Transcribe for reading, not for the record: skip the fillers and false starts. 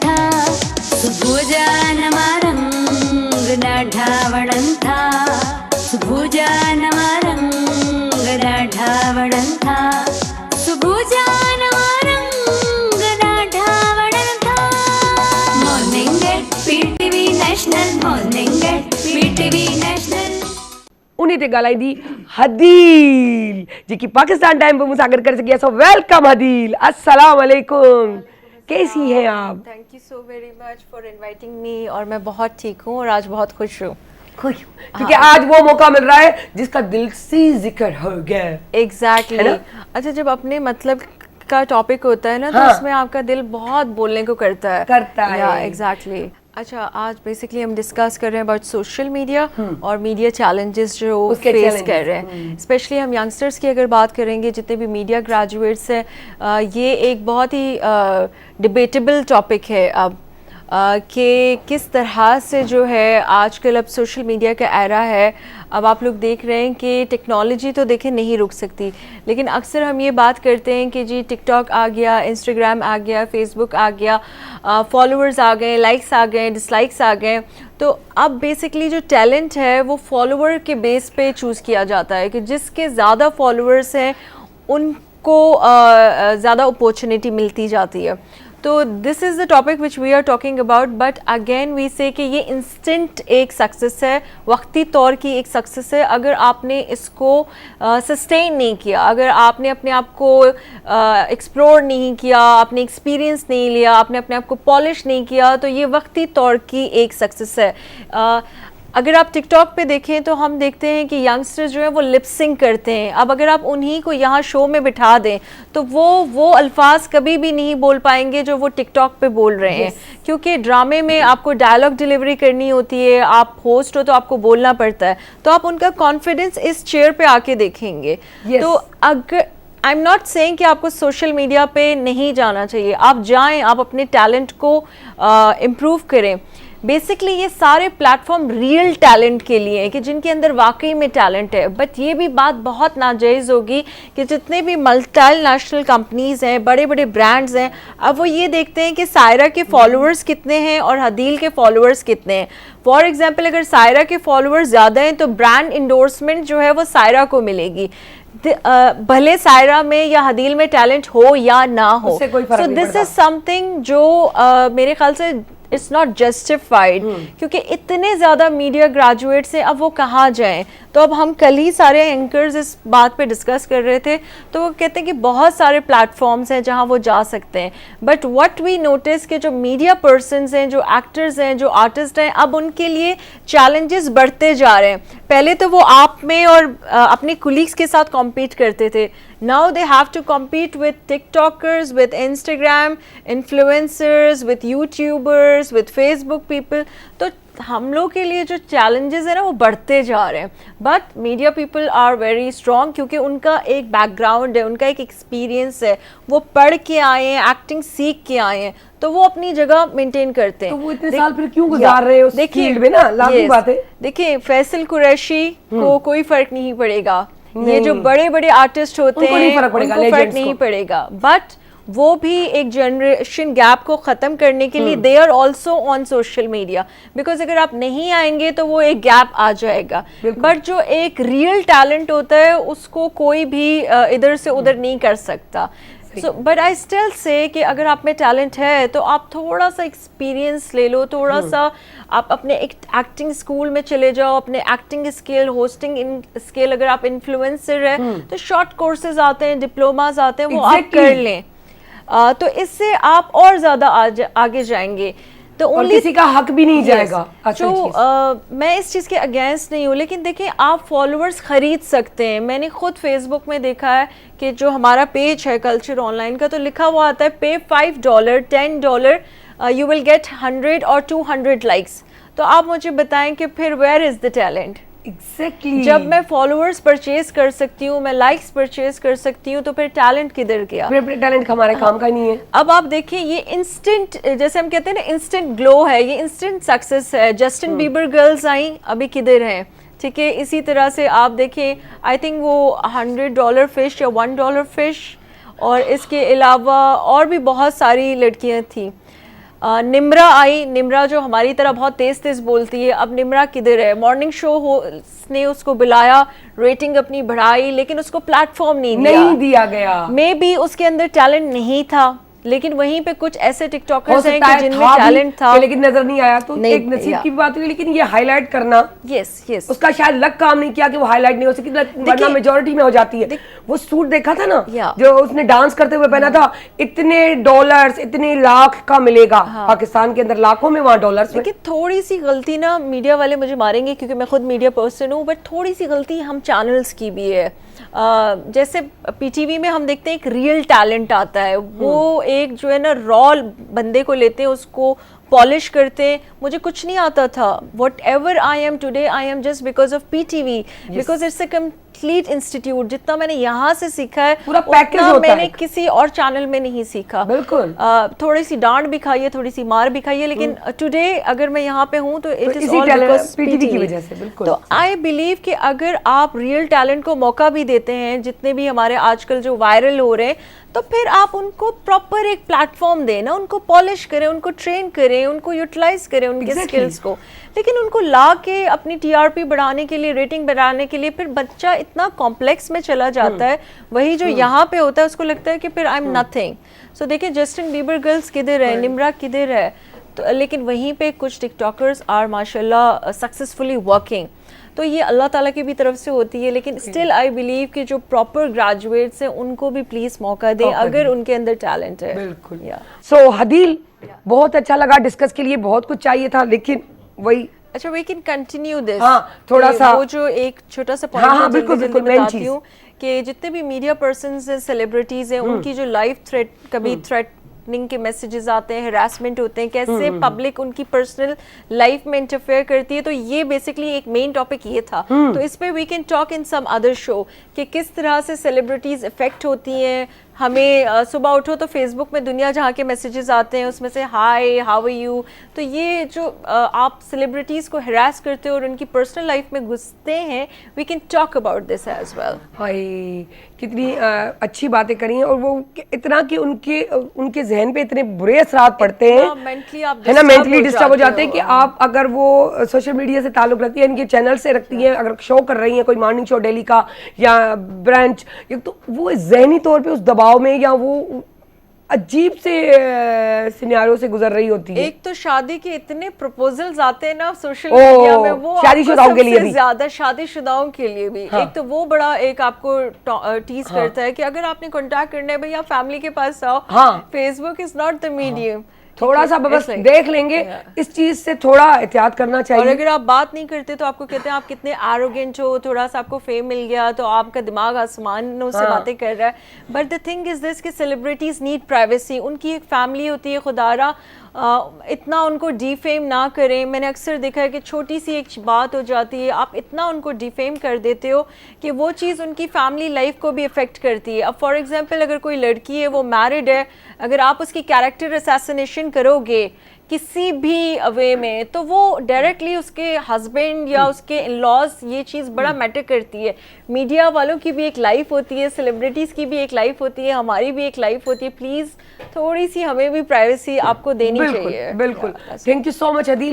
था सुभुजानमरङ्गनाढावणं था सुभुजानमरङ्गनाढावणं था सुभुजानमरङ्गनाढावणं था morning at PTV national morning at PTV national उन्हें ते ॻाल्हाईंदी हदील जेकी पाकिस्तान टाइम पे मुझसे अगर कर सकी सो वेलकम हदील अस्सलाम वालेकुम कैसी हैं आप? Thank you so very much for inviting me और मैं बहुत ठीक हूँ और आज बहुत खुश हूँ क्योंकि आज वो मौका मिल रहा है जिसका दिल से जिक्र हो गया। एग्जैक्टली अच्छा जब अपने मतलब का टॉपिक होता है ना तो उसमें आपका दिल बहुत बोलने को करता है एग्जैक्टली अच्छा आज बेसिकली हम डिस्कस कर रहे हैं अबाउट सोशल मीडिया और मीडिया चैलेंजेस जो फेस कर रहे हैं स्पेशली हम यंगस्टर्स की अगर बात करेंगे जितने भी मीडिया ग्रेजुएट्स हैं ये एक बहुत ही डिबेटेबल टॉपिक है अब कि किस तरह से जो है आजकल अब सोशल मीडिया का एरा है अब आप लोग देख रहे हैं कि टेक्नोलॉजी तो देखें नहीं रुक सकती लेकिन अक्सर हम ये बात करते हैं कि जी टिकटॉक आ गया इंस्टाग्राम आ गया फेसबुक आ गया फॉलोअर्स आ गए लाइक्स आ गए डिसलाइक्स आ गए तो अब बेसिकली जो टैलेंट है वो फॉलोअर के बेस पे चूज़ किया जाता है कि जिसके ज़्यादा फॉलोअर्स हैं उनको ज़्यादा अपॉर्चुनिटी मिलती जाती है तो this is the topic which we are talking about but again we say कि ये इंस्टेंट एक सक्सेस है वक्ती तौर की एक सक्सेस है अगर आपने इसको सस्टेन नहीं किया अगर आपने अपने आप को एक्सप्लोर नहीं किया आपने एक्सपीरियंस नहीं लिया आपने अपने आप को पॉलिश नहीं किया तो ये वक्ती तौर की एक सक्सेस है अगर आप टिकटॉक पे देखें तो हम देखते हैं कि यंगस्टर्स जो है वो लिप सिंक करते हैं अब अगर आप उन्हीं को यहाँ शो में बिठा दें तो वो अल्फाज कभी भी नहीं बोल पाएंगे जो वो टिकटॉक पे बोल रहे हैं क्योंकि ड्रामे में आपको डायलॉग डिलीवरी करनी होती है आप होस्ट हो तो आपको बोलना पड़ता है तो आप उनका कॉन्फिडेंस इस चेयर पे आके देखेंगे तो अगर आई एम नॉट सेइंग कि आपको सोशल मीडिया पे नहीं जाना चाहिए आप जाएं आप अपने टैलेंट को इम्प्रूव करें बेसिकली ये सारे प्लेटफॉर्म रियल टैलेंट के लिए हैं कि जिनके अंदर वाकई में टैलेंट है बट ये भी बात बहुत नाजायज़ होगी कि जितने भी मल्टीनेशनल कंपनीज़ हैं बड़े बड़े ब्रांड्स हैं अब वो ये देखते हैं कि सायरा के फॉलोअर्स कितने हैं और हदील के फॉलोअर्स कितने हैं फॉर एग्जांपल अगर सायरा के फॉलोअर्स ज़्यादा हैं तो ब्रांड इंडोर्समेंट जो है वो सायरा को मिलेगी भले सायरा में या हदील में टैलेंट हो या ना हो सो दिस इज समथिंग जो मेरे ख्याल से इट्स नॉट जस्टिफाइड क्योंकि इतने ज़्यादा मीडिया ग्रेजुएट्स हैं अब वो कहाँ जाएं तो अब हम कल ही सारे एंकर्स इस बात पे डिस्कस कर रहे थे तो वो कहते हैं कि बहुत सारे प्लेटफॉर्म्स हैं जहाँ वो जा सकते हैं बट व्हाट वी नोटिस कि जो मीडिया पर्सनस हैं जो एक्टर्स हैं जो आर्टिस्ट हैं अब उनके लिए चैलेंजेस बढ़ते जा रहे हैं पहले तो वो आप में और अपने कुलीग्स के साथ कॉम्पीट करते थे now they have to compete with TikTokers, with Instagram influencers, with YouTubers, with Facebook people तो हम लोग के लिए जो challenges है ना वो बढ़ते जा रहे हैं but media people are very strong क्योंकि उनका एक background है उनका एक experience है वो पढ़ के आए हैं एक्टिंग सीख के आए हैं तो वो अपनी जगह मेंटेन करते हैं तो वो इतने साल फिर क्यों गुजार रहे हैं उस फील्ड में ना लाजमी बात है देखिए फैसल कुरैशी को कोई फर्क नहीं पड़ेगा ये जो बड़े बड़े आर्टिस्ट होते हैं उनको फर्क नहीं पड़ेगा बट वो भी एक जनरेशन गैप को ख़त्म करने के लिए they are also on social media because अगर आप नहीं आएंगे तो वो एक गैप आ जाएगा बट जो एक रियल टैलेंट होता है उसको कोई भी इधर से उधर नहीं कर सकता so but I still say कि अगर आप में टैलेंट है तो आप थोड़ा सा एक्सपीरियंस ले लो थोड़ा सा आप अपने एक एक्टिंग स्कूल में चले जाओ अपने एक्टिंग स्किल होस्टिंग स्किल अगर आप इन्फ्लुएंसर है तो शॉर्ट कोर्सेज आते हैं डिप्लोमास आते हैं वो आप कर लें तो इससे आप और ज़्यादा आगे जाएंगे तो और किसी का हक भी नहीं जाएगा मैं इस चीज़ के अगेंस्ट नहीं हूँ लेकिन देखिए आप फॉलोअर्स खरीद सकते हैं मैंने खुद फेसबुक में देखा है कि जो हमारा पेज है कल्चर ऑनलाइन का तो लिखा हुआ आता है पे $5 $10 यू विल गेट 100 और 200 लाइक्स तो आप मुझे बताएं कि फिर where is the talent Exactly. जब मैं फॉलोअर्स परचेज कर सकती हूँ मैं लाइक्स परचेज कर सकती हूँ तो फिर टैलेंट किधर गया फिर टैलेंट हमारे काम का नहीं है अब आप देखिए ये इंस्टेंट जैसे हम कहते हैं ना इंस्टेंट ग्लो है ये इंस्टेंट सक्सेस है जस्टिन बीबर गर्ल्स आई अभी किधर हैं ठीक है इसी तरह से आप देखें आई थिंक वो $100 फिश या $1 फिश और इसके अलावा और भी बहुत सारी लड़कियां थी निम्रा आई, निम्रा जो हमारी तरह बहुत तेज तेज बोलती है, अब निम्रा किधर है? मॉर्निंग शो ने उसको बुलाया, रेटिंग अपनी बढ़ाई, लेकिन उसको प्लेटफॉर्म नहीं दिया गया। मे बी उसके अंदर टैलेंट नहीं था, लेकिन वहीं पे कुछ ऐसे टिकटॉकर्स हैं कि जिनमें टैलेंट था लेकिन नजर नहीं आया, तो एक नसीब की बात हुई। लेकिन ये हाईलाइट करना, यस उसका शायद लक काम नहीं किया कि वो हाईलाइट नहीं हो सकी, वरना मेजॉरिटी में हो जाती है। वो सूट देखा था ना जो उसने डांस करते हुए पहना था, इतने डॉलर्स, इतने लाख का मिलेगा पाकिस्तान के अंदर, लाखों में वहाँ डॉलर्स। लेकिन थोड़ी सी गलती ना, मीडिया वाले मुझे मारेंगे क्योंकि मैं खुद मीडिया पर्सन हूँ, बट थोड़ी सी गलती हम चैनल्स की भी है। जैसे पीटीवी में हम देखते हैं एक रियल टैलेंट आता है, वो एक जो है ना रॉ बंदे को लेते हैं, उसको पॉलिश करते हैं। मुझे कुछ नहीं आता था, what ever I am today I am just because of PTV, because it's a complete institute. जितना मैंने यहाँ से सीखा है पूरा पैकेज होता मैंने किसी और चैनल में नहीं सीखा। बिल्कुल थोड़ी सी डांट भी खाई है, थोड़ी सी मार भी खाई है, लेकिन टुडे अगर मैं यहाँ पे हूँ तो it is all because PTV की वजह से। बिल्कुल। तो आई बिलीव कि अगर आप रियल टैलेंट को मौका भी देते हैं, जितने भी हमारे आजकल जो वायरल हो रहे हैं, तो फिर आप उनको प्रॉपर एक प्लेटफॉर्म दें ना, उनको पॉलिश करें, उनको ट्रेन करें, उनको यूटिलाइज करें उनके स्किल्स को। लेकिन उनको ला के अपनी टीआरपी बढ़ाने के लिए, रेटिंग बढ़ाने के लिए, फिर बच्चा इतना कॉम्प्लेक्स में चला जाता है। वही जो यहाँ पे होता है उसको लगता है कि फिर आई एम नथिंग। सो देखिए जस्टिन बीबर गर्ल्स किधर है, निम्रा किधर है, तो लेकिन वहीं पे कुछ टिकटॉकर्स आर माशाल्लाह सक्सेसफुली वर्किंग। तो ये अल्लाह ताला की भी तरफ से होती है, लेकिन स्टिल आई बिलीव कि जो प्रॉपर ग्रेजुएट्स हैं उनको भी प्लीज मौका दें अगर उनके अंदर टैलेंट है। बिल्कुल। सो हदील, बहुत अच्छा लगा, डिस्कस के लिए बहुत कुछ चाहिए था, लेकिन वही अच्छा वी कैन कंटिन्यू दिस। थोड़ा सा वो जो एक छोटा सा पॉइंट बिल्कुल बताती हूँ कि जितने भी मीडिया पर्सन्स हैं, सेलिब्रिटीज हैं, उनकी जो लाइफ थ्रेट, कभी थ्रेटनिंग के मैसेजेस आते हैं, हरासमेंट होते हैं, कैसे पब्लिक उनकी पर्सनल लाइफ में इंटरफेयर करती है, तो ये बेसिकली एक मेन टॉपिक ये था। तो इस पे we can talk in some other show कि किस तरह से सेलिब्रिटीज इफेक्ट होती हैं। हमें सुबह उठो तो फेसबुक में दुनिया जहाँ के मैसेजेस आते हैं, उसमें से हाय हाउ आर यू, तो ये जो आप सेलिब्रिटीज़ को हरास करते हो और उनकी पर्सनल लाइफ में घुसते हैं, we can talk about this as well. हाय, कितनी अच्छी बातें करी हैं, और वो इतना कि उनके जहन पे इतने बुरे असरात पड़ते हैं, है ना, मेंटली डिस्टर्ब हो जाते हैं कि आप अगर वो सोशल मीडिया से ताल्लुक रखती है, इनके चैनल से रखती है, अगर शो कर रही हैं कोई मॉर्निंग शो डेली का या ब्रांच, तो वो जहनी तौर पे उस दबाव में या वो अजीब से सिनेरियो से गुजर रही होती है। एक तो शादी के इतने प्रपोजल्स आते हैं ना सोशल मीडिया में, वो शादीशुदाओं के लिए भी, ज्यादा शादीशुदाओं के लिए भी। एक तो वो बड़ा एक आपको टीज करता है कि अगर आपने कांटेक्ट करना है भाई आप फैमिली के पास आओ, Facebook is not the medium. थोड़ा सा बस देख लेंगे, इस चीज से थोड़ा एहतियात करना चाहिए। और अगर आप बात नहीं करते तो आपको कहते हैं आप कितने एरोगेंट हो, थोड़ा सा आपको फेम मिल गया तो आपका दिमाग आसमानों से बातें कर रहा है। But the thing is this कि सेलिब्रिटीज नीड प्राइवेसी, उनकी एक फैमिली होती है, खुदारा इतना उनको डिफेम ना करें। मैंने अक्सर देखा है कि छोटी सी एक बात हो जाती है, आप इतना उनको डिफेम कर देते हो कि वो चीज़ उनकी फैमिली लाइफ को भी इफ़ेक्ट करती है। अब फॉर एग्जांपल अगर कोई लड़की है, वो मैरिड है, अगर आप उसकी कैरेक्टर असैसिनेशन करोगे किसी भी वे में, तो वो डायरेक्टली उसके हस्बैंड या उसके इन-लॉज, ये चीज़ बड़ा मैटर करती है। मीडिया वालों की भी एक लाइफ होती है, सेलिब्रिटीज़ की भी एक लाइफ होती है, हमारी भी एक लाइफ होती है। प्लीज़ थोड़ी सी हमें भी प्राइवेसी आपको देनी चाहिए। बिल्कुल। Thank you so much Hadeel.